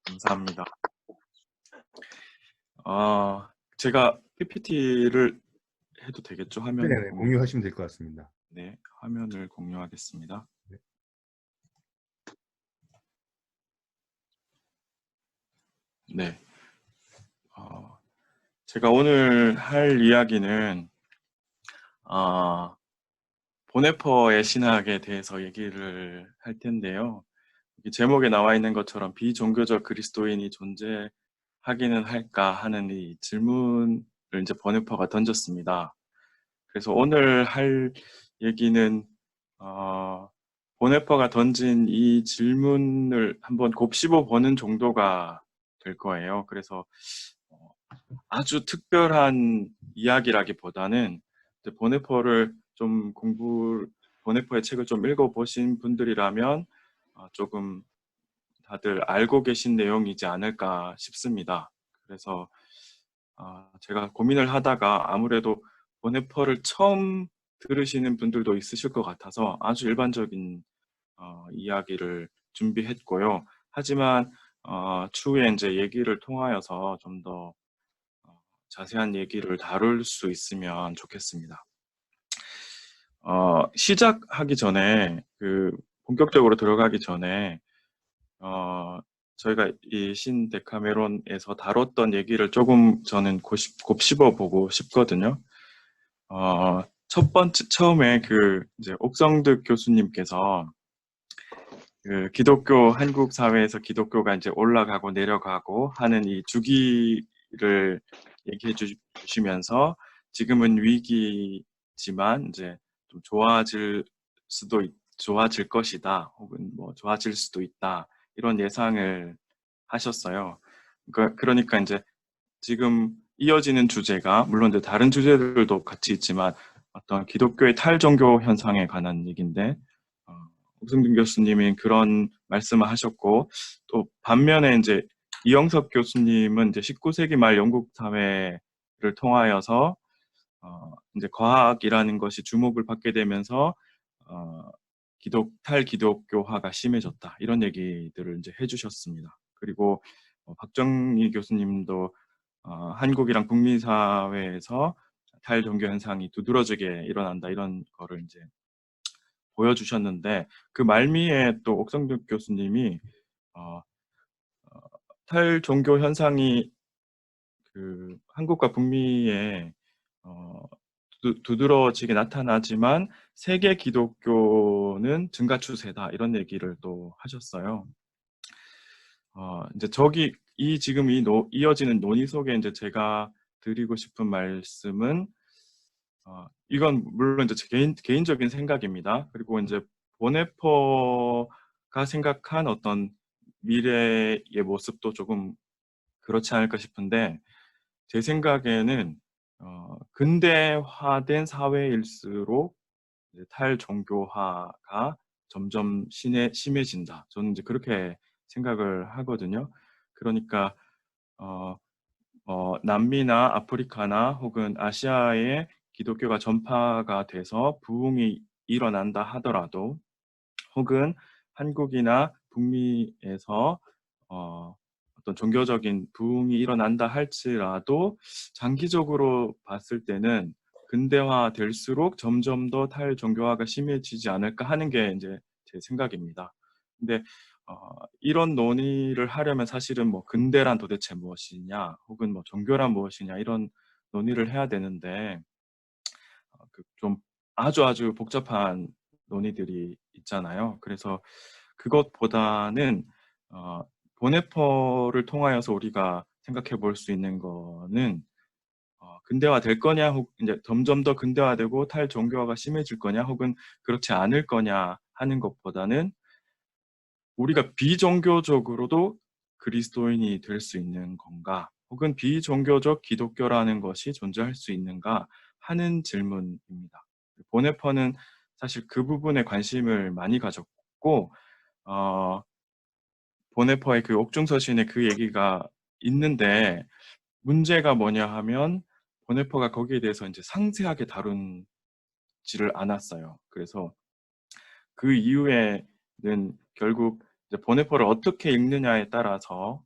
감사합니다. 제가 PPT를 해도 되겠죠? 화면 네네, 공유하시면 될 것 같습니다. 네, 화면을 공유하겠습니다. 네. 네. 제가 오늘 할 이야기는 보네퍼의 신학에 대해서 얘기를 할 텐데요. 여기 제목에 나와 있는 것처럼 비종교적 그리스도인이 존재하기는 할까 하는 이 질문을 이제 보네퍼가 던졌습니다. 그래서 오늘 할 얘기는 보네퍼가 던진 이 질문을 한번 곱씹어 보는 정도가 될 거예요. 그래서 아주 특별한 이야기라기보다는 보네퍼를 좀 보네퍼의 책을 좀 읽어보신 분들이라면 조금 다들 알고 계신 내용이지 않을까 싶습니다. 그래서 제가 고민을 하다가 아무래도 보네퍼를 처음 들으시는 분들도 있으실 것 같아서 아주 일반적인 이야기를 준비했고요. 하지만 추후에 이제 얘기를 통하여서 좀 더 자세한 얘기를 다룰 수 있으면 좋겠습니다. 시작하기 전에 본격적으로 들어가기 전에 저희가 이 신데카메론에서 다뤘던 얘기를 조금 저는 곱씹어 보고 싶거든요. 처음에 이제 옥성득 교수님께서 기독교, 한국 사회에서 기독교가 이제 올라가고 내려가고 하는 이 주기를 얘기해 주시면서 지금은 위기지만 이제 좀 좋아질 것이다. 혹은 뭐 좋아질 수도 있다. 이런 예상을 하셨어요. 그러니까 이제 지금 이어지는 주제가 물론 이제 다른 주제들도 같이 있지만 어떤 기독교의 탈종교 현상에 관한 얘기인데 옥승준 교수님이 그런 말씀을 하셨고 또 반면에 이제 이영석 교수님은 이제 19세기 말 영국 사회를 통하여서 이제 과학이라는 것이 주목을 받게 되면서 탈기독교화가 심해졌다 이런 얘기들을 이제 해주셨습니다. 그리고 박정희 교수님도 한국이랑 북미 사회에서 탈종교 현상이 두드러지게 일어난다 이런 거를 이제 보여주셨는데 그 말미에 또 옥성득 교수님이 어, 탈종교 현상이 한국과 북미에 두드러지게 나타나지만 세계 기독교는 증가 추세다 이런 얘기를 또 하셨어요. 이제 지금 이어지는 논의 속에 이제 제가 드리고 싶은 말씀은 이건 물론 이제 제 개인적인 생각입니다. 그리고 이제 보네퍼가 생각한 어떤 미래의 모습도 조금 그렇지 않을까 싶은데 제 생각에는 근대화된 사회일수록 이제 탈종교화가 점점 심해진다. 저는 이제 그렇게 생각을 하거든요. 그러니까 남미나 아프리카나 혹은 아시아에 기독교가 전파가 돼서 부흥이 일어난다 하더라도 혹은 한국이나 북미에서 어떤 종교적인 부흥이 일어난다 할지라도 장기적으로 봤을 때는 근대화 될수록 점점 더 탈종교화가 심해지지 않을까 하는 게 이제 제 생각입니다. 근데 이런 논의를 하려면 사실은 뭐 근대란 도대체 무엇이냐 혹은 뭐 종교란 무엇이냐 이런 논의를 해야 되는데 좀 아주 복잡한 논의들이 있잖아요. 그래서 그것보다는 보네퍼를 통하여서 우리가 생각해 볼 수 있는 거는 근대화 될 거냐, 혹 이제 점점 더 근대화되고 탈종교화가 심해질 거냐, 혹은 그렇지 않을 거냐 하는 것보다는 우리가 비종교적으로도 그리스도인이 될 수 있는 건가, 혹은 비종교적 기독교라는 것이 존재할 수 있는가 하는 질문입니다. 보네퍼는 사실 그 부분에 관심을 많이 가졌고 보네퍼의 그 옥중서신에 그 얘기가 있는데 문제가 뭐냐 하면 보네퍼가 거기에 대해서 이제 상세하게 다룬지를 않았어요. 그래서 그 이후에는 결국 이제 보네퍼를 어떻게 읽느냐에 따라서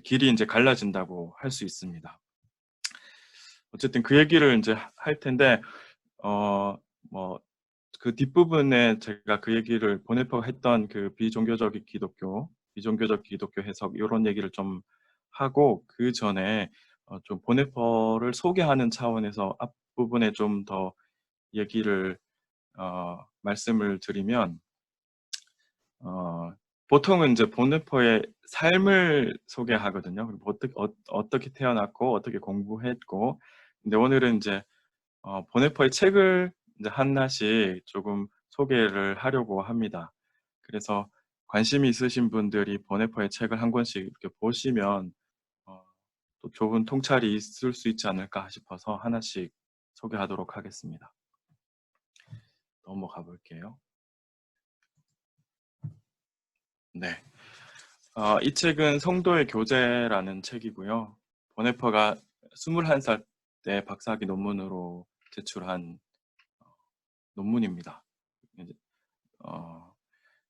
길이 이제 갈라진다고 할 수 있습니다. 어쨌든 그 얘기를 이제 할 텐데, 뭐, 그 뒷부분에 제가 그 얘기를 보네퍼가 했던 그 비종교적 기독교 해석, 이런 얘기를 좀 하고, 그 전에 좀 보네퍼를 소개하는 차원에서 앞부분에 좀 더 얘기를, 말씀을 드리면, 어, 보통은 이제 보네퍼의 삶을 소개하거든요. 그리고 어떻게 태어났고, 어떻게 공부했고, 근데 오늘은 이제 보네퍼의 책을 이제 하나씩 조금 소개를 하려고 합니다. 그래서 관심이 있으신 분들이 보네퍼의 책을 한 권씩 이렇게 보시면 어, 또 좋은 통찰이 있을 수 있지 않을까 싶어서 하나씩 소개하도록 하겠습니다. 넘어가 볼게요. 네. 이 책은 성도의 교제라는 책이고요. 보네퍼가 21살 때 박사학위 논문으로 제출한 논문입니다. 이제, 어,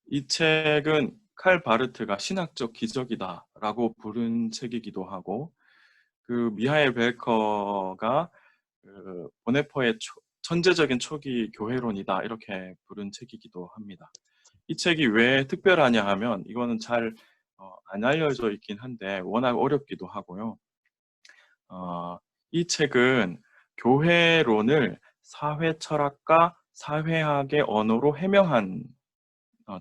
이 책은 칼 바르트가 신학적 기적이다라고 부른 책이기도 하고, 그 미하엘 벨커가 그 보네퍼의 천재적인 초기 교회론이다 이렇게 부른 책이기도 합니다. 이 책이 왜 특별하냐 하면 이거는 잘 안 알려져 있긴 한데 워낙 어렵기도 하고요. 이 책은 교회론을 사회 철학과 사회학의 언어로 해명한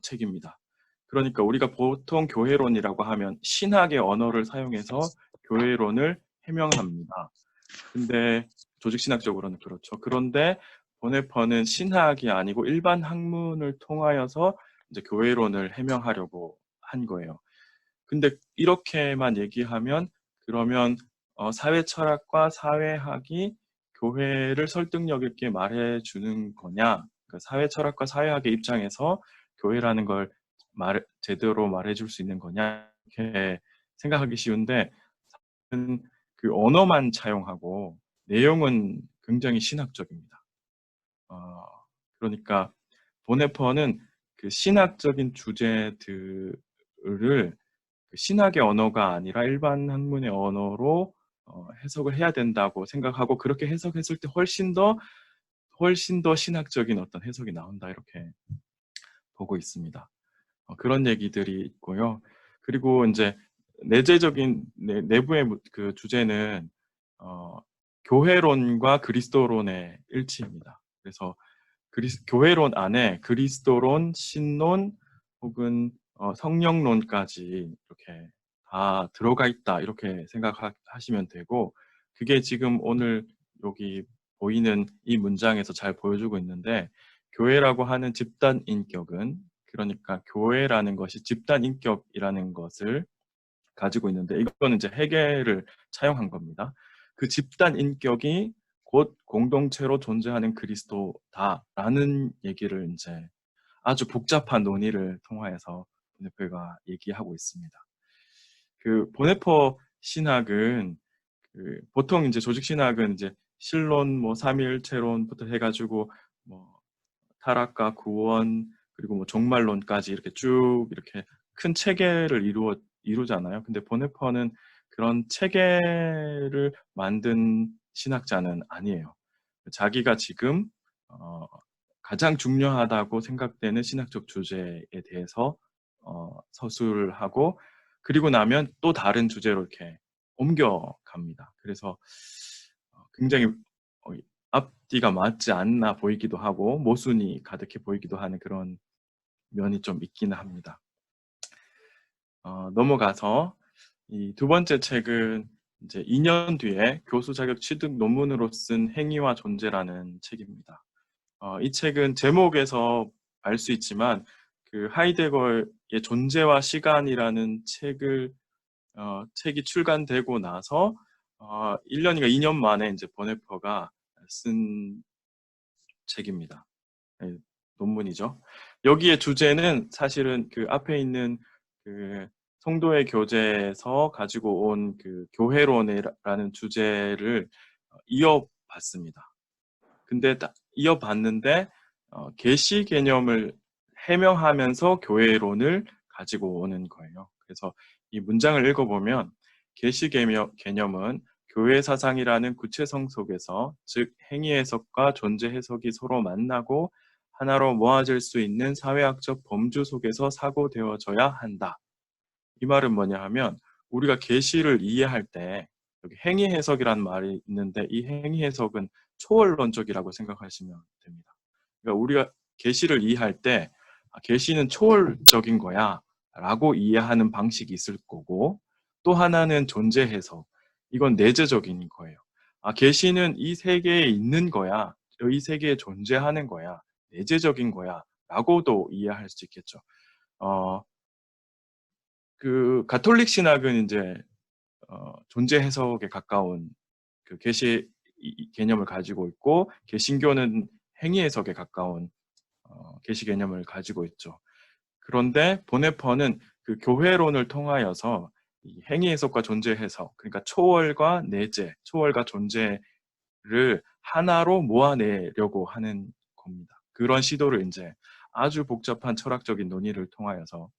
책입니다. 그러니까 우리가 보통 교회론이라고 하면 신학의 언어를 사용해서 교회론을 해명합니다. 근데 조직신학적으로는 그렇죠. 그런데 보네퍼는 신학이 아니고 일반 학문을 통하여서 이제 교회론을 해명하려고 한 거예요. 근데 이렇게만 얘기하면 그러면 사회 철학과 사회학이 교회를 설득력 있게 말해주는 거냐? 그러니까 사회 철학과 사회학의 입장에서 교회라는 걸 제대로 말해줄 수 있는 거냐? 이렇게 생각하기 쉬운데 그 언어만 차용하고 내용은 굉장히 신학적입니다. 그러니까 보네퍼는 그 신학적인 주제들을 그 신학의 언어가 아니라 일반 학문의 언어로 해석을 해야 된다고 생각하고 그렇게 해석했을 때 훨씬 더 신학적인 어떤 해석이 나온다 이렇게 보고 있습니다. 그런 얘기들이 있고요. 그리고 이제 내재적인 내부의 그 주제는 어, 교회론과 그리스도론의 일치입니다. 그래서 교회론 안에 그리스도론, 신론 혹은 성령론까지 이렇게 다 들어가 있다 이렇게 생각하시면 되고 그게 지금 오늘 여기 보이는 이 문장에서 잘 보여주고 있는데 교회라고 하는 집단 인격은 그러니까 교회라는 것이 집단 인격이라는 것을 가지고 있는데 이거는 이제 해겔을 차용한 겁니다. 그 집단 인격이 곧 공동체로 존재하는 그리스도다라는 얘기를 이제 아주 복잡한 논의를 통하여서 보네퍼가 얘기하고 있습니다. 그 보네퍼 신학은 그 보통 이제 조직 신학은 이제 신론, 뭐 삼위일체론부터 해가지고 뭐 타락과 구원 그리고 뭐 종말론까지 이렇게 쭉 이렇게 큰 체계를 이루잖아요. 근데 보네퍼는 그런 체계를 만든 신학자는 아니에요. 자기가 지금 가장 중요하다고 생각되는 신학적 주제에 대해서 서술을 하고 그리고 나면 또 다른 주제로 이렇게 옮겨갑니다. 그래서 굉장히 앞뒤가 맞지 않나 보이기도 하고 모순이 가득해 보이기도 하는 그런 면이 좀 있기는 합니다. 넘어가서 이 두 번째 책은 이제 2년 뒤에 교수 자격 취득 논문으로 쓴 행위와 존재라는 책입니다. 이 책은 제목에서 알 수 있지만 그 하이데거의 존재와 시간이라는 책이 출간되고 나서 1년인가 2년 만에 이제 보네퍼가 쓴 책입니다. 네, 논문이죠. 여기에 주제는 사실은 그 앞에 있는 그 성도의 교제에서 가지고 온 그 교회론이라는 주제를 이어봤습니다. 근데 이어봤는데 계시 개념을 해명하면서 교회론을 가지고 오는 거예요. 그래서 이 문장을 읽어보면 계시 개념은 교회 사상이라는 구체성 속에서, 즉 행위 해석과 존재 해석이 서로 만나고 하나로 모아질 수 있는 사회학적 범주 속에서 사고되어져야 한다. 이 말은 뭐냐 하면, 우리가 계시를 이해할 때 여기 행위 해석이라는 말이 있는데, 이 행위 해석은 초월론적이라고 생각하시면 됩니다. 그러니까 우리가 계시를 이해할 때 계시는 초월적인 거야 라고 이해하는 방식이 있을 거고, 또 하나는 존재 해석, 이건 내재적인 거예요. 계시는 이 세계에 있는 거야, 이 세계에 존재하는 거야, 내재적인 거야 라고도 이해할 수 있겠죠. 그 가톨릭 신학은 이제 존재 해석에 가까운 그 계시 개념을 가지고 있고, 개신교는 행위 해석에 가까운 계시 개념을 가지고 있죠. 그런데 보네퍼는 그 교회론을 통하여서 이 행위 해석과 존재 해석, 그러니까 초월과 내재, 초월과 존재를 하나로 모아내려고 하는 겁니다. 그런 시도를 이제 아주 복잡한 철학적인 논의를 통하여서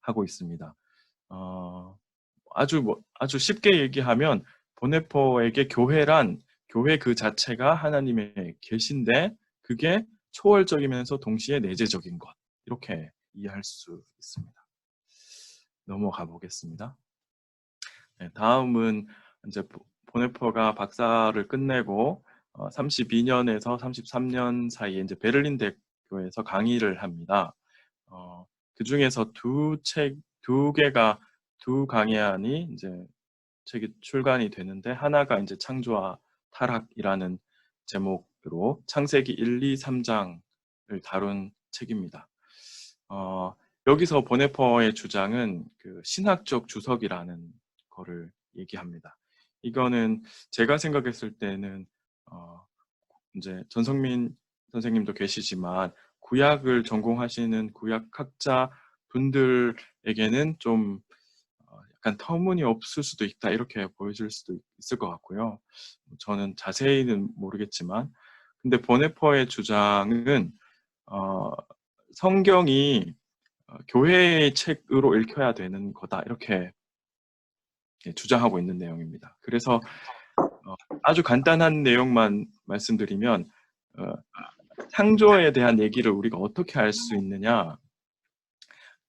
하고 있습니다. 아주 쉽게 얘기하면 보네퍼에게 교회란, 교회 그 자체가 하나님의 계신데 그게 초월적이면서 동시에 내재적인 것, 이렇게 이해할 수 있습니다. 넘어가 보겠습니다. 네, 다음은 이제 보네퍼가 박사를 끝내고 32년에서 33년 사이에 이제 베를린 대교에서 강의를 합니다. 그 중에서 두 강해안이 이제 책이 출간이 되는데, 하나가 이제 창조와 타락이라는 제목으로 창세기 1, 2, 3장을 다룬 책입니다. 여기서 보네퍼의 주장은 그 신학적 주석이라는 거를 얘기합니다. 이거는 제가 생각했을 때는 이제 전성민 선생님도 계시지만 구약을 전공하시는 구약학자 분들에게는 좀 약간 터무니없을 수도 있다, 이렇게 보여질 수도 있을 것 같고요. 저는 자세히는 모르겠지만, 근데 보네퍼의 주장은 성경이 교회의 책으로 읽혀야 되는 거다, 이렇게 주장하고 있는 내용입니다. 그래서 아주 간단한 내용만 말씀드리면, 창조에 대한 얘기를 우리가 어떻게 알 수 있느냐,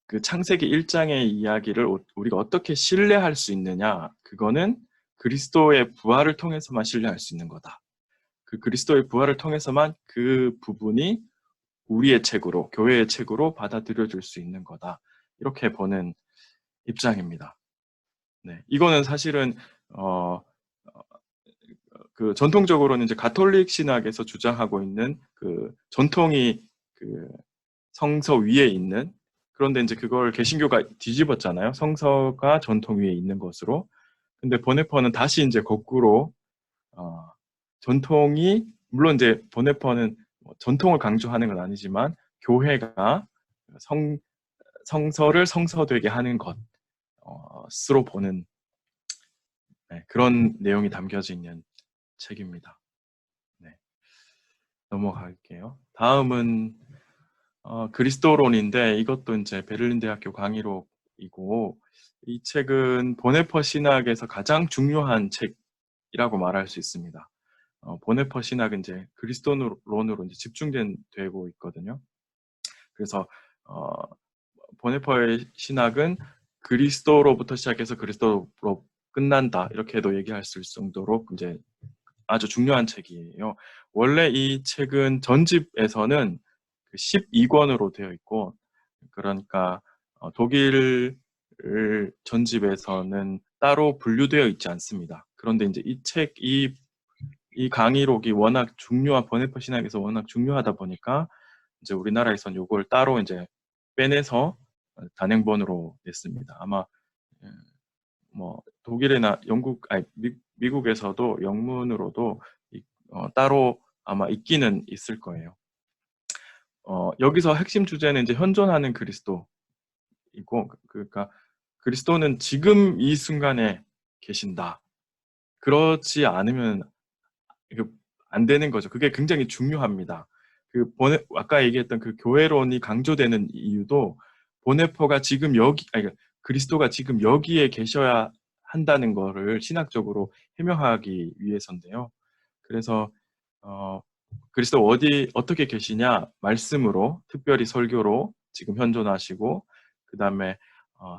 그 창세기 1장의 이야기를 우리가 어떻게 신뢰할 수 있느냐, 그거는 그리스도의 부활을 통해서만 신뢰할 수 있는 거다. 그 그리스도의 부활을 통해서만 그 부분이 우리의 책으로, 교회의 책으로 받아들여질 수 있는 거다, 이렇게 보는 입장입니다. 네, 이거는 사실은 그 전통적으로는 이제 가톨릭 신학에서 주장하고 있는 그 전통이 그 성서 위에 있는, 그런데 이제 그걸 개신교가 뒤집었잖아요. 성서가 전통 위에 있는 것으로. 근데 보네퍼는 다시 이제 거꾸로 전통이, 물론 이제 보네퍼는 전통을 강조하는 건 아니지만 교회가 성서를 성서되게 하는 것으로 보는, 네, 그런 내용이 담겨져 있는 책입니다. 네, 넘어갈게요. 다음은 그리스도론인데, 이것도 이제 베를린 대학교 강의록이고, 이 책은 보네퍼 신학에서 가장 중요한 책이라고 말할 수 있습니다. 보네퍼 신학은 이제 그리스도론으로 이제 집중되고 있거든요. 그래서 보네퍼의 신학은 그리스도로부터 시작해서 그리스도로 끝난다, 이렇게도 얘기할 수 있을 정도로 이제 아주 중요한 책이에요. 원래 이 책은 전집에서는 12권으로 되어 있고, 그러니까 독일 전집에서는 따로 분류되어 있지 않습니다. 그런데 이제 이 강의록이 워낙 중요한, 보네퍼 신학에서 워낙 중요하다 보니까 이제 우리나라에선 이걸 따로 이제 빼내서 단행본으로 냈습니다. 아마 뭐 독일이나 미국에서도 영문으로도 따로 아마 있기는 있을 거예요. 여기서 핵심 주제는 이제 현존하는 그리스도이고, 그러니까 그리스도는 지금 이 순간에 계신다. 그렇지 않으면 안 되는 거죠. 그게 굉장히 중요합니다. 아까 얘기했던 그 교회론이 강조되는 이유도, 보네퍼가 지금 그리스도가 지금 여기에 계셔야 한다는 거를 신학적으로 해명하기 위해서인데요. 그래서 그리스도 어떻게 계시냐? 말씀으로, 특별히 설교로 지금 현존하시고, 그 다음에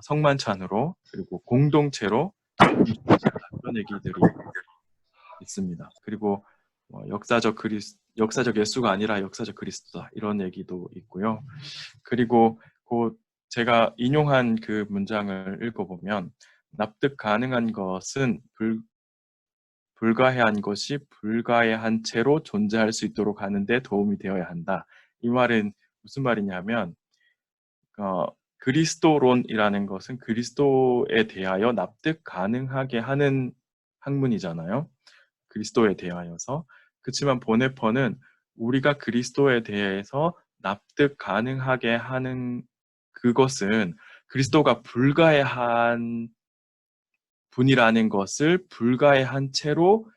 성만찬으로, 그리고 공동체로 이런 얘기들이 있습니다. 그리고 역사적 예수가 아니라 역사적 그리스도다 이런 얘기도 있고요. 그리고 그 제가 인용한 그 문장을 읽어보면 납득 가능한 것은 불가해한 것이 불가해한 채로 존재할 수 있도록 하는데 도움이 되어야 한다. 이 말은 무슨 말이냐면 그리스도론이라는 것은 그리스도에 대하여 납득 가능하게 하는 학문이잖아요. 그리스도에 대하여서. 그렇지만 보네퍼는 우리가 그리스도에 대해서 납득 가능하게 하는 그것은 그리스도가 불가해한 분이라는 것을 불가해한 채로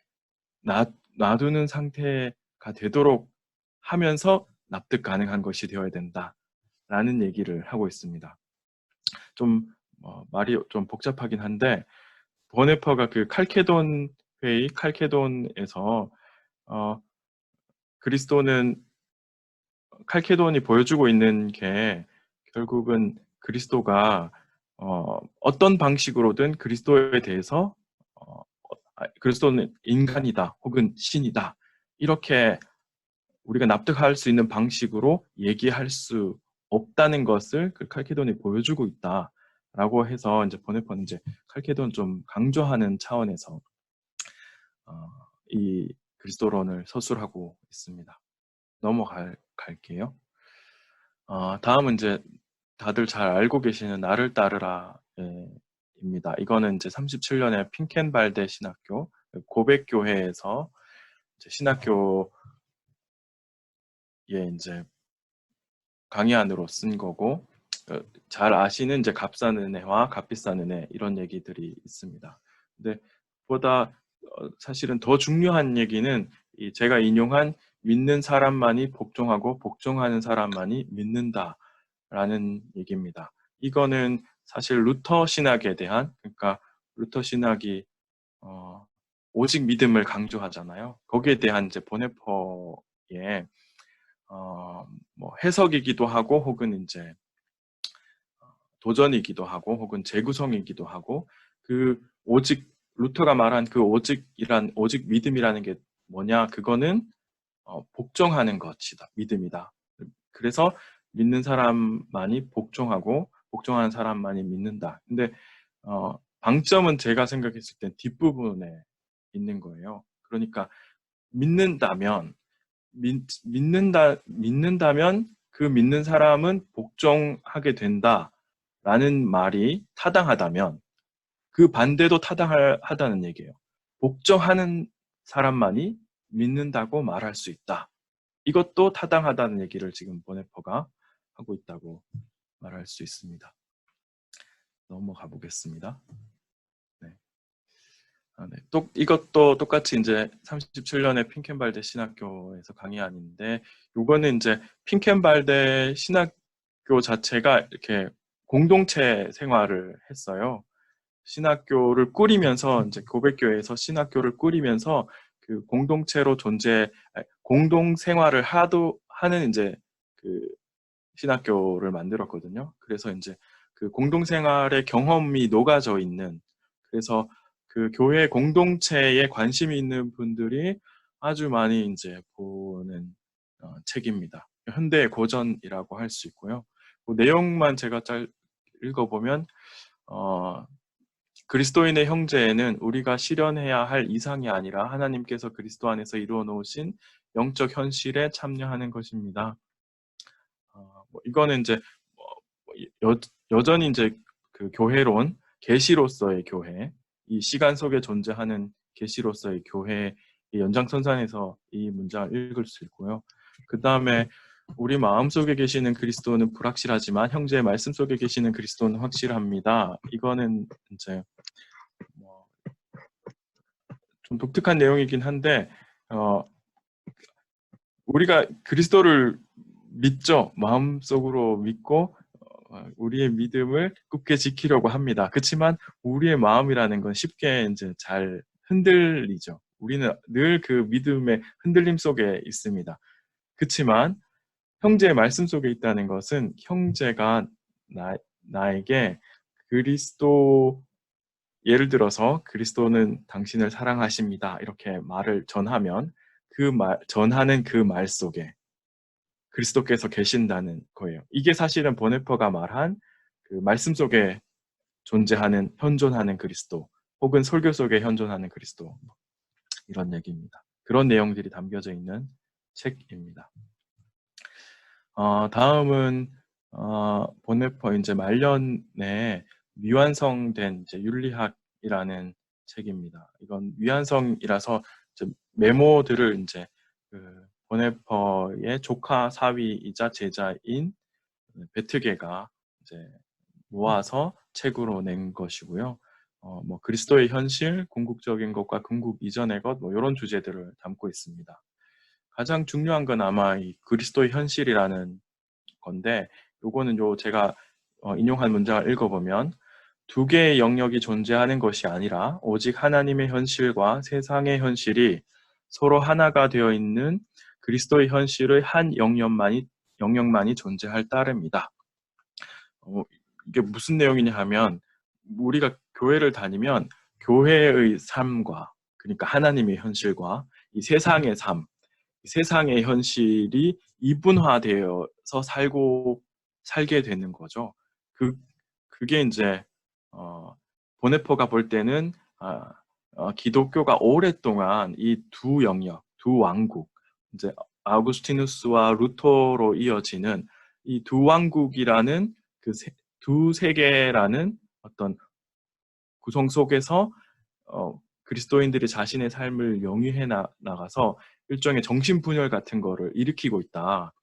놔두는 상태가 되도록 하면서 납득 가능한 것이 되어야 된다라는 얘기를 하고 있습니다. 좀 말이 좀 복잡하긴 한데 보네퍼가 그 칼케돈 회의 칼케돈에서 그리스도는 칼케돈이 보여주고 있는 게 결국은 그리스도가 어떤 방식으로든 그리스도에 대해서 그리스도는 인간이다 혹은 신이다 이렇게 우리가 납득할 수 있는 방식으로 얘기할 수 없다는 것을 그 칼케돈이 보여주고 있다라고 해서 이제 보네퍼는 이제 칼케돈 좀 강조하는 차원에서 이 그리스도론을 서술하고 있습니다. 넘어갈게요. 다음은 이제 다들 잘 알고 계시는 나를 따르라입니다. 이거는 이제 37년에 핑켄발데 신학교 고백교회에서 이제 신학교에 이제 강의안으로 쓴 거고 잘 아시는 이제 값싼 은혜와 값비싼 은혜 이런 얘기들이 있습니다. 근데 보다 사실은 더 중요한 얘기는 제가 인용한 믿는 사람만이 복종하고 복종하는 사람만이 믿는다라는 얘기입니다. 이거는 사실 루터 신학에 대한 그러니까 루터 신학이 오직 믿음을 강조하잖아요. 거기에 대한 이제 보네퍼의 뭐 해석이기도 하고 혹은 이제 도전이기도 하고 혹은 재구성이기도 하고 그 오직 루터가 말한 그 오직 믿음이라는 게 뭐냐 그거는 복종하는 것이다 믿음이다. 그래서 믿는 사람만이 복종하고 복종하는 사람만이 믿는다. 근데 방점은 제가 생각했을 땐 뒷부분에 있는 거예요. 그러니까 믿는다면 믿는다면 그 믿는 사람은 복종하게 된다라는 말이 타당하다면 그 반대도 타당하다는 얘기예요. 복종하는 사람만이 믿는다고 말할 수 있다. 이것도 타당하다는 얘기를 지금 보네퍼가 하고 있다고 말할 수 있습니다. 넘어가 보겠습니다. 네. 네. 이것도 똑같이 이제 37년에 핑켄발데 신학교에서 강의안인데, 요거는 이제 핑켄발데 신학교 자체가 이렇게 공동체 생활을 했어요. 신학교를 꾸리면서 이제 고백교회에서 신학교를 꾸리면서 그 공동체로 공동 생활을 하는 이제 그 신학교를 만들었거든요. 그래서 이제 그 공동 생활의 경험이 녹아져 있는 그래서 그 교회 공동체에 관심이 있는 분들이 아주 많이 이제 보는 책입니다. 현대의 고전이라고 할 수 있고요. 그 내용만 제가 잘 읽어보면 그리스도인의 형제에는 우리가 실현해야 할 이상이 아니라 하나님께서 그리스도 안에서 이루어 놓으신 영적 현실에 참여하는 것입니다. 뭐 이거는 이제 여전히 이제 그 교회론, 계시로서의 교회, 이 시간 속에 존재하는 계시로서의 교회의 연장선상에서 이 문장을 읽을 수 있고요. 그 다음에 우리 마음속에 계시는 그리스도는 불확실하지만 형제의 말씀 속에 계시는 그리스도는 확실합니다. 이거는 이제 좀 독특한 내용이긴 한데 우리가 그리스도를 믿죠. 마음속으로 믿고 우리의 믿음을 굳게 지키려고 합니다. 그렇지만 우리의 마음이라는 건 쉽게 이제 잘 흔들리죠. 우리는 늘 그 믿음의 흔들림 속에 있습니다. 그렇지만 형제의 말씀 속에 있다는 것은 형제가 나에게 그리스도, 예를 들어서 그리스도는 당신을 사랑하십니다, 이렇게 말을 전하면 전하는 그 말 속에 그리스도께서 계신다는 거예요. 이게 사실은 보네퍼가 말한 그 말씀 속에 존재하는, 현존하는 그리스도, 혹은 설교 속에 현존하는 그리스도, 이런 얘기입니다. 그런 내용들이 담겨져 있는 책입니다. 다음은 보네퍼 이제 말년에 미완성된 이제 윤리학이라는 책입니다. 이건 미완성이라서 메모들을 이제 그 보네퍼의 조카 사위이자 제자인 베트게가 이제 모아서 책으로 낸 것이고요. 뭐 그리스도의 현실, 궁극적인 것과 궁극 이전의 것, 뭐 이런 주제들을 담고 있습니다. 가장 중요한 건 아마 이 그리스도의 현실이라는 건데, 요거는 제가 인용한 문장을 읽어보면, 두 개의 영역이 존재하는 것이 아니라 오직 하나님의 현실과 세상의 현실이 서로 하나가 되어 있는 그리스도의 현실의 한 영역만이 존재할 따름이다. 이게 무슨 내용이냐 하면, 우리가 교회를 다니면 교회의 삶과, 그러니까 하나님의 현실과 이 세상의 삶, 세상의 현실이 이분화되어서 살게 되는 거죠. 그게 이제 보네퍼가 볼 때는 기독교가 오랫동안 이 두 영역, 두 왕국, 이제 아우구스티누스와 루터로 이어지는 이 두 왕국이라는 두 세계라는 어떤 구성 속에서 그리스도인들이 자신의 삶을 영위해 나가서 일종의 정신분열 같은 거를 일으키고 있다.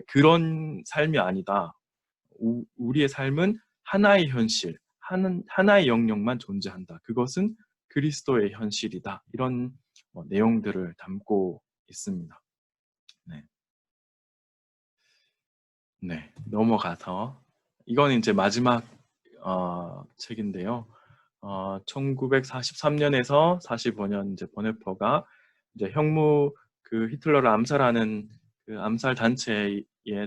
그런 삶이 아니다. 우리의 삶은 하나의 현실, 하나의 영역만 존재한다. 그것은 그리스도의 현실이다. 이런 내용들을 담고 있습니다. 네. 네, 넘어가서 이건 이제 마지막 책인데요. 1943년에서 45년 이제 보네퍼가 이제 그 히틀러를 암살하는 그 암살 단체에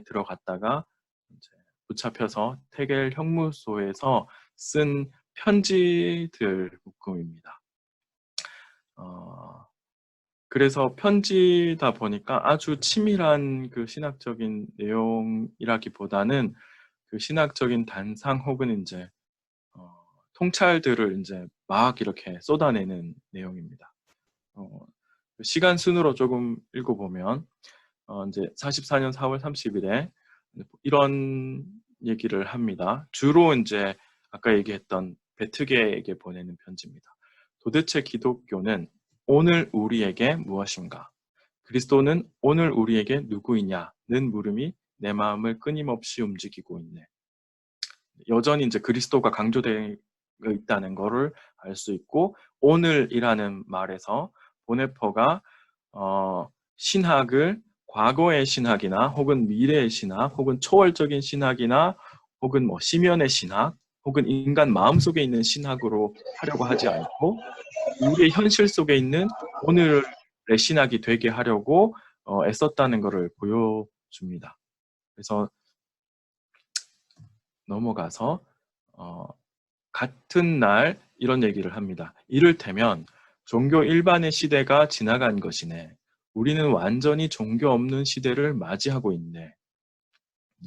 들어갔다가 이제 붙잡혀서 테겔 형무소에서 쓴 편지들 묶음입니다. 그래서 편지다 보니까 아주 치밀한 그 신학적인 내용이라기보다는 그 신학적인 단상 혹은 이제 통찰들을 이제 막 이렇게 쏟아내는 내용입니다. 시간 순으로 조금 읽어보면 이제 44년 4월 30일에 이런 얘기를 합니다. 주로 이제 아까 얘기했던 베트게에게 보내는 편지입니다. 도대체 기독교는 오늘 우리에게 무엇인가? 그리스도는 오늘 우리에게 누구이냐는 물음이 내 마음을 끊임없이 움직이고 있네. 여전히 이제 그리스도가 강조되어 있다는 것을 알 수 있고, 오늘이라는 말에서 보네퍼가 신학을 과거의 신학이나 혹은 미래의 신학 혹은 초월적인 신학이나 혹은 뭐 시면의 신학 혹은 인간 마음속에 있는 신학으로 하려고 하지 않고 우리의 현실 속에 있는 오늘의 신학이 되게 하려고 애썼다는 것을 보여줍니다. 그래서 넘어가서 같은 날 이런 얘기를 합니다. 이를테면 종교 일반의 시대가 지나간 것이네. 우리는 완전히 종교 없는 시대를 맞이하고 있네.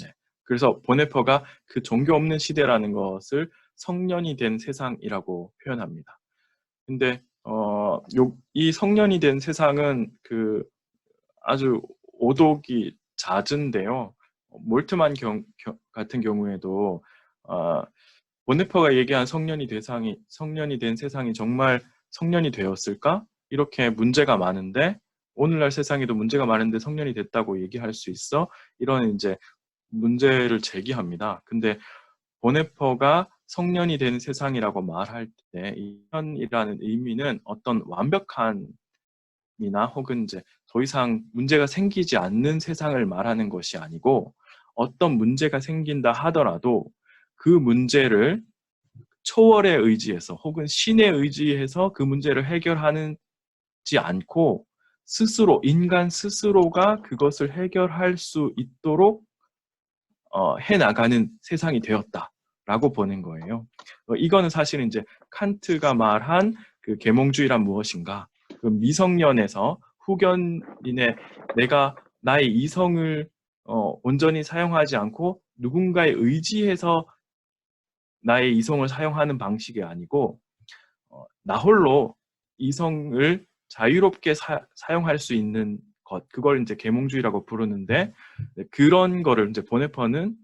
네. 그래서 보네퍼가 그 종교 없는 시대라는 것을 성년이 된 세상이라고 표현합니다. 근데 이 성년이 된 세상은 그 아주 오독이 잦은데요. 몰트만 같은 경우에도 보네퍼가 얘기한 성년이 된 세상이 정말 성년이 되었을까? 이렇게 문제가 많은데 오늘날 세상에도 문제가 많은데 성년이 됐다고 얘기할 수 있어? 이런 이제 문제를 제기합니다. 근데 보네퍼가 성년이 된 세상이라고 말할 때 이 성년이라는 의미는 어떤 완벽함이나 혹은 이제 더 이상 문제가 생기지 않는 세상을 말하는 것이 아니고 어떤 문제가 생긴다 하더라도 그 문제를 초월에 의지해서 혹은 신에 의지해서 그 문제를 해결하지 않고 스스로, 인간 스스로가 그것을 해결할 수 있도록 해나가는 세상이 되었다라고 보는 거예요. 이거는 사실은 이제 칸트가 말한 그 계몽주의란 무엇인가? 그 미성년에서 후견인의 내가 나의 이성을 온전히 사용하지 않고 누군가에 의지해서 나의 이성을 사용하는 방식이 아니고 나 홀로 이성을 자유롭게 사용할 수 있는 것, 그걸 이제 계몽주의라고 부르는데 그런 거를 이제 보네퍼는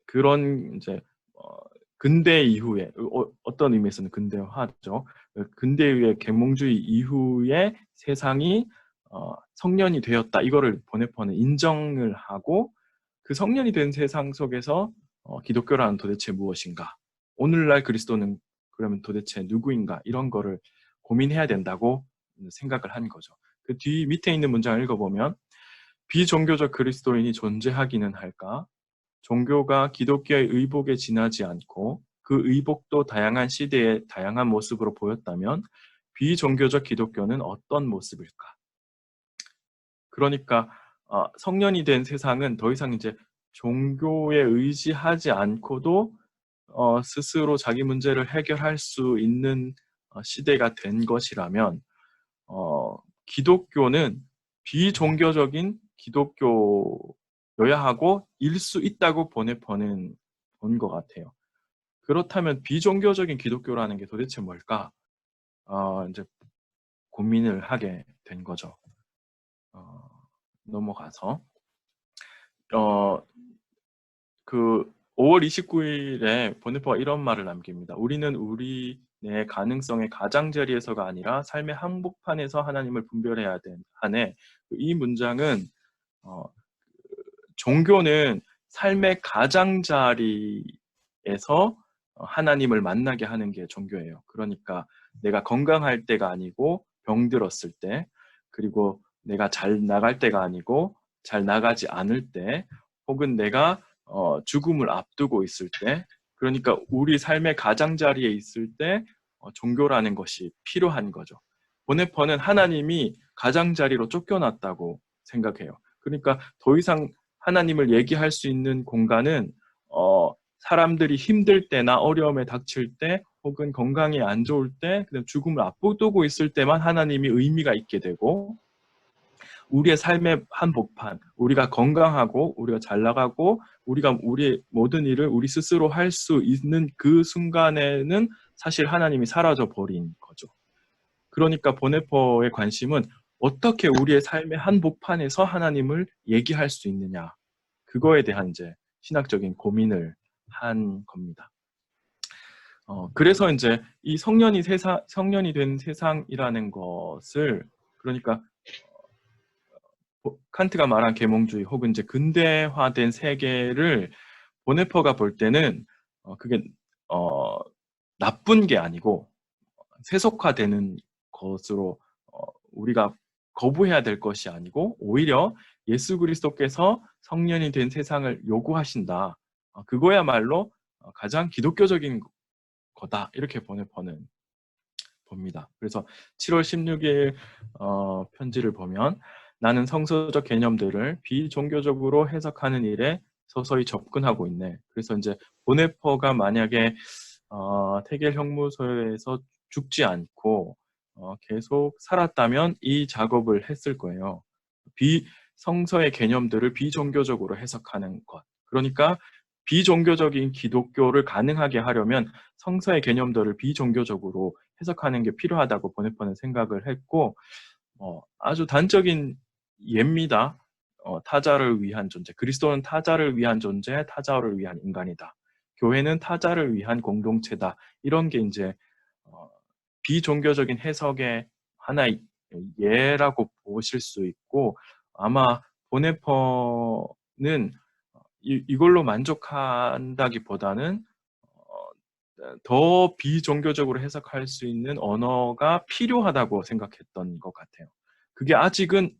그런 이제 근대 이후에 어떤 의미에서는 근대화죠. 근대 이후의 계몽주의 이후의 세상이 성년이 되었다. 이거를 보네퍼는 인정을 하고 그 성년이 된 세상 속에서 기독교라는 도대체 무엇인가? 오늘날 그리스도는 그러면 도대체 누구인가? 이런 거를 고민해야 된다고 생각을 한 거죠. 그 뒤 밑에 있는 문장을 읽어보면 비종교적 그리스도인이 존재하기는 할까? 종교가 기독교의 의복에 지나지 않고 그 의복도 다양한 시대에 다양한 모습으로 보였다면 비종교적 기독교는 어떤 모습일까? 그러니까 성년이 된 세상은 더 이상 이제 종교에 의지하지 않고도 스스로 자기 문제를 해결할 수 있는 시대가 된 것이라면 기독교는 비종교적인 기독교여야 하고 일 수 있다고 보네퍼는 본 것 같아요. 그렇다면 비종교적인 기독교라는 게 도대체 뭘까? 이제 고민을 하게 된 거죠. 넘어가서 그 5월 29일에 보네퍼가 이런 말을 남깁니다. 우리는 우리의 가능성의 가장자리에서가 아니라 삶의 한복판에서 하나님을 분별해야 하네. 이 문장은 종교는 삶의 가장자리에서 하나님을 만나게 하는 게 종교예요. 그러니까 내가 건강할 때가 아니고 병들었을 때, 그리고 내가 잘 나갈 때가 아니고 잘 나가지 않을 때, 혹은 내가 죽음을 앞두고 있을 때, 그러니까 우리 삶의 가장자리에 있을 때 종교라는 것이 필요한 거죠. 보네퍼는 하나님이 가장자리로 쫓겨났다고 생각해요. 그러니까 더 이상 하나님을 얘기할 수 있는 공간은 사람들이 힘들 때나 어려움에 닥칠 때 혹은 건강이 안 좋을 때 그다음 죽음을 앞두고 있을 때만 하나님이 의미가 있게 되고 우리의 삶의 한복판, 우리가 건강하고 우리가 잘 나가고 우리가 우리의 모든 일을 우리 스스로 할 수 있는 그 순간에는 사실 하나님이 사라져 버린 거죠. 그러니까 보네퍼의 관심은 어떻게 우리의 삶의 한복판에서 하나님을 얘기할 수 있느냐. 그거에 대한 이제 신학적인 고민을 한 겁니다. 그래서 이제 이 성년이 된 세상이라는 것을 그러니까 칸트가 말한 계몽주의 혹은 이제 근대화된 세계를 보네퍼가 볼 때는 그게 나쁜 게 아니고 세속화되는 것으로 우리가 거부해야 될 것이 아니고 오히려 예수 그리스도께서 성년이 된 세상을 요구하신다. 그거야말로 가장 기독교적인 거다. 이렇게 보네퍼는 봅니다. 그래서 7월 16일 편지를 보면 나는 성서적 개념들을 비종교적으로 해석하는 일에 서서히 접근하고 있네. 그래서 이제 보네퍼가 만약에 태겔 형무소에서 죽지 않고 계속 살았다면 이 작업을 했을 거예요. 성서의 개념들을 비종교적으로 해석하는 것. 그러니까 비종교적인 기독교를 가능하게 하려면 성서의 개념들을 비종교적으로 해석하는 게 필요하다고 보네퍼는 생각을 했고 아주 단적인 예입니다. 타자를 위한 존재. 그리스도는 타자를 위한 존재, 타자를 위한 인간이다. 교회는 타자를 위한 공동체다. 이런 게 이제 비종교적인 해석의 하나의 예라고 보실 수 있고 아마 보네퍼는 이걸로 만족한다기보다는 더 비종교적으로 해석할 수 있는 언어가 필요하다고 생각했던 것 같아요. 그게 아직은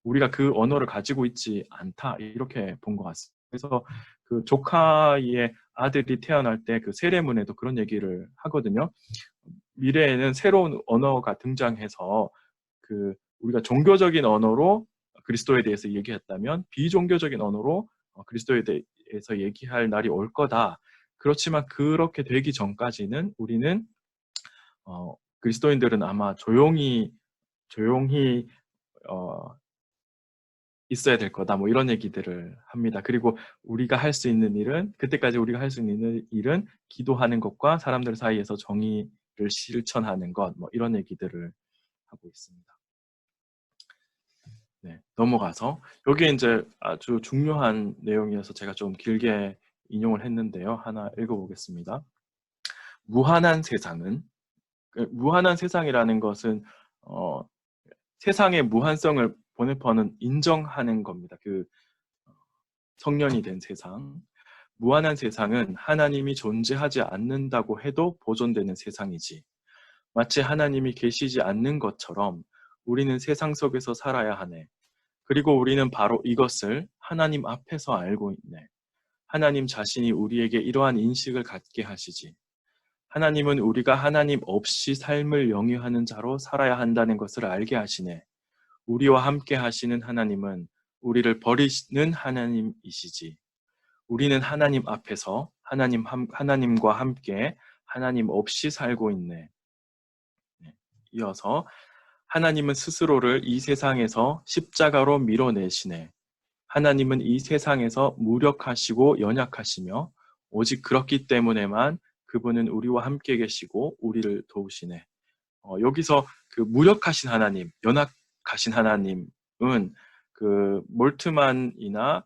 우리가 그 언어를 가지고 있지 않다 이렇게 본 것 같습니다. 그래서 그 조카의 아들이 태어날 때 그 세례문에도 그런 얘기를 하거든요. 미래에는 새로운 언어가 등장해서 그 우리가 종교적인 언어로 그리스도에 대해서 얘기했다면 비종교적인 언어로 그리스도에 대해서 얘기할 날이 올 거다. 그렇지만 그렇게 되기 전까지는 우리는 그리스도인들은 아마 조용히 어, 있어야 될 거다. 뭐 이런 얘기들을 합니다. 그리고 우리가 할 수 있는 일은 그때까지 우리가 할 수 있는 일은 기도하는 것과 사람들 사이에서 정의를 실천하는 것, 뭐 이런 얘기들을 하고 있습니다. 네, 넘어가서 여기에 이제 아주 중요한 내용이어서 제가 좀 길게 인용을 했는데요. 하나 읽어보겠습니다. 무한한 세상은 무한한 세상이라는 것은 세상의 무한성을 보네퍼는 인정하는 겁니다. 그 성년이 된 세상. 무한한 세상은 하나님이 존재하지 않는다고 해도 보존되는 세상이지. 마치 하나님이 계시지 않는 것처럼 우리는 세상 속에서 살아야 하네. 그리고 우리는 바로 이것을 하나님 앞에서 알고 있네. 하나님 자신이 우리에게 이러한 인식을 갖게 하시지. 하나님은 우리가 하나님 없이 삶을 영위하는 자로 살아야 한다는 것을 알게 하시네. 우리와 함께 하시는 하나님은 우리를 버리시는 하나님이시지. 우리는 하나님 앞에서 하나님과 함께 하나님 없이 살고 있네. 이어서 하나님은 스스로를 이 세상에서 십자가로 밀어내시네. 하나님은 이 세상에서 무력하시고 연약하시며 오직 그렇기 때문에만 그분은 우리와 함께 계시고 우리를 도우시네. 여기서 그 무력하신 하나님, 연약하신 하나님은 그 몰트만이나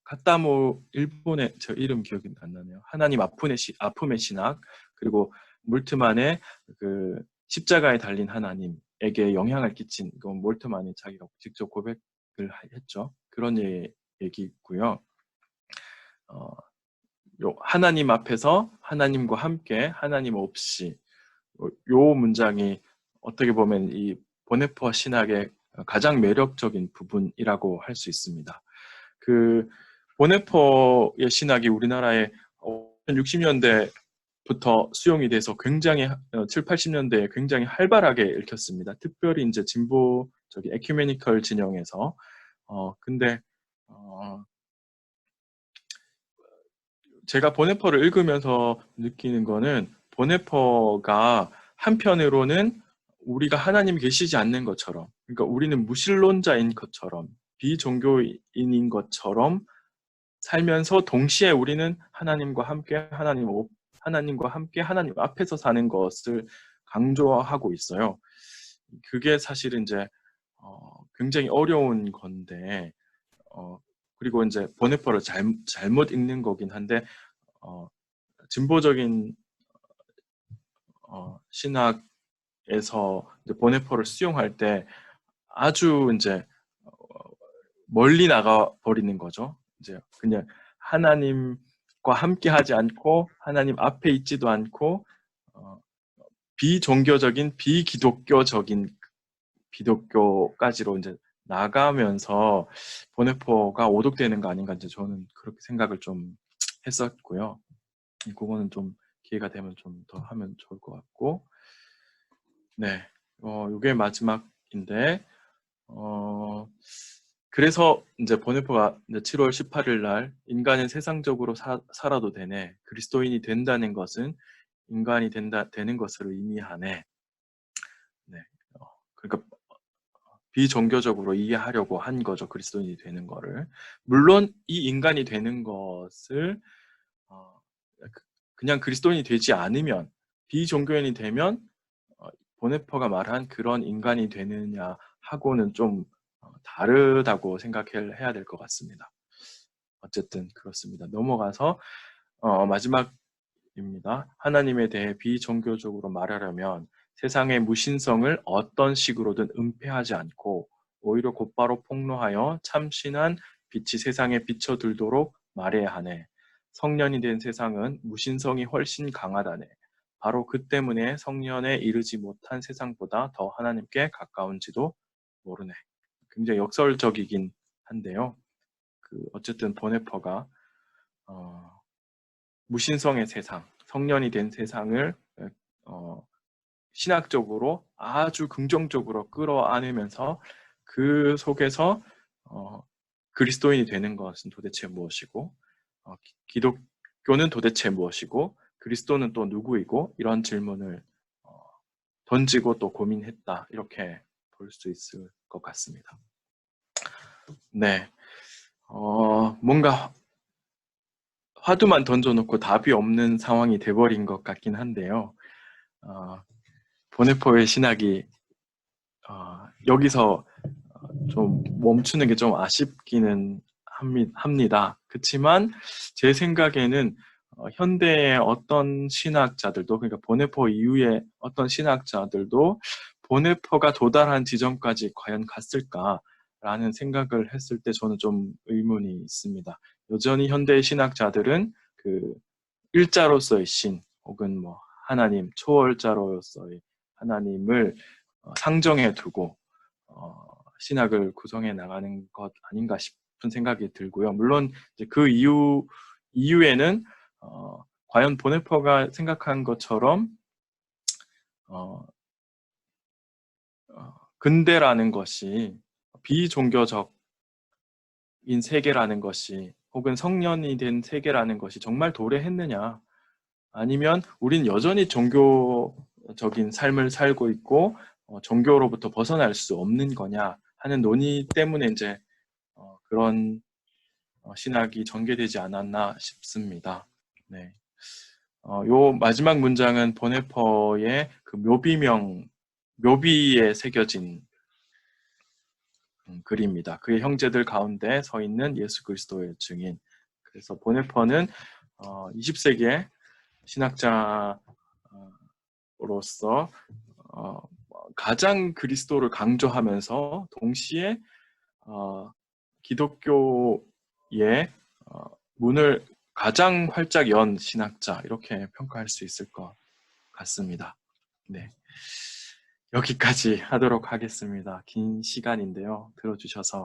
카타모 일본의 저 이름 기억이 안 나네요. 하나님 아픔의 신학 그리고 몰트만의 그 십자가에 달린 하나님에게 영향을 끼친 그 몰트만이 자기가 직접 고백을 했죠. 그런 얘기고요. 하나님 앞에서 하나님과 함께 하나님 없이 요 문장이 어떻게 보면 이 보네포 신학의 가장 매력적인 부분이라고 할 수 있습니다. 그 보네포의 신학이 우리나라에 60년대부터 수용이 돼서 굉장히 7, 80년대에 굉장히 활발하게 읽혔습니다. 특별히 이제 진보적인 에큐메니컬 진영에서 근데 제가 보네퍼를 읽으면서 느끼는 거는 보네퍼가 한편으로는 우리가 하나님이 계시지 않는 것처럼, 그러니까 우리는 무신론자인 것처럼, 비종교인인 것처럼 살면서 동시에 우리는 하나님과 함께 하나님과 함께 하나님 앞에서 사는 것을 강조하고 있어요. 그게 사실은 이제 굉장히 어려운 건데 그리고 이제 보네퍼를 잘못 읽는 거긴 한데 진보적인 신학에서 이제 보네퍼를 수용할 때 아주 이제 멀리 나가 버리는 거죠. 이제 그냥 하나님과 함께 하지 않고 하나님 앞에 있지도 않고 비종교적인 비기독교까지로 이제 나가면서 보네포가 오독되는 거 아닌가 이제 저는 그렇게 생각을 좀 했었고요. 그거는 좀 기회가 되면 좀 더 하면 좋을 것 같고, 네, 이게 마지막인데, 그래서 이제 보네포가 이제 7월 18일 날 인간은 세상적으로 살아도 되네. 그리스도인이 된다는 것은 인간이 되는 것을 의미하네. 네, 그러니까 비종교적으로 이해하려고 한 거죠. 그리스도인이 되는 거를. 물론 이 인간이 되는 것을 그냥 그리스도인이 되지 않으면 비종교인이 되면 보네퍼가 말한 그런 인간이 되느냐 하고는 좀 다르다고 생각해야 될 것 같습니다. 어쨌든 그렇습니다. 넘어가서 마지막입니다. 하나님에 대해 비종교적으로 말하려면 세상의 무신성을 어떤 식으로든 은폐하지 않고 오히려 곧바로 폭로하여 참신한 빛이 세상에 비춰들도록 말해야 하네. 성년이 된 세상은 무신성이 훨씬 강하다네. 바로 그 때문에 성년에 이르지 못한 세상보다 더 하나님께 가까운지도 모르네. 굉장히 역설적이긴 한데요. 어쨌든 보네퍼가 무신성의 세상, 성년이 된 세상을 신학적으로 아주 긍정적으로 끌어안으면서 그 속에서 그리스도인이 되는 것은 도대체 무엇이고, 기독교는 도대체 무엇이고, 그리스도는 또 누구이고, 이런 질문을 던지고 또 고민했다. 이렇게 볼 수 있을 것 같습니다. 네. 뭔가 화두만 던져놓고 답이 없는 상황이 돼버린 것 같긴 한데요. 보네포의 신학이 여기서 좀 멈추는 게 좀 아쉽기는 합니다. 그렇지만 제 생각에는 현대의 어떤 신학자들도, 그러니까 보네포 이후에 어떤 신학자들도 보네포가 도달한 지점까지 과연 갔을까라는 생각을 했을 때 저는 좀 의문이 있습니다. 여전히 현대의 신학자들은 그 일자로서의 신, 혹은 뭐 하나님, 초월자로서의 하나님을 상정해 두고 신학을 구성해 나가는 것 아닌가 싶은 생각이 들고요. 물론 이제 그 이후에는 과연 보네퍼가 생각한 것처럼 근대라는 것이, 비종교적인 세계라는 것이, 혹은 성년이 된 세계라는 것이 정말 도래했느냐, 아니면 우린 여전히 종교적인 삶을 살고 있고 종교로부터 벗어날 수 없는 거냐 하는 논의 때문에 이제 그런 신학이 전개되지 않았나 싶습니다. 네. 요 마지막 문장은 보네퍼의 그 묘비에 새겨진 글입니다. 그의 형제들 가운데 서 있는 예수 그리스도의 증인. 그래서 보네퍼는 20세기의 신학자로서 가장 그리스도를 강조하면서 동시에 기독교의 문을 가장 활짝 연 신학자, 이렇게 평가할 수 있을 것 같습니다. 네, 여기까지 하도록 하겠습니다. 긴 시간인데요. 들어주셔서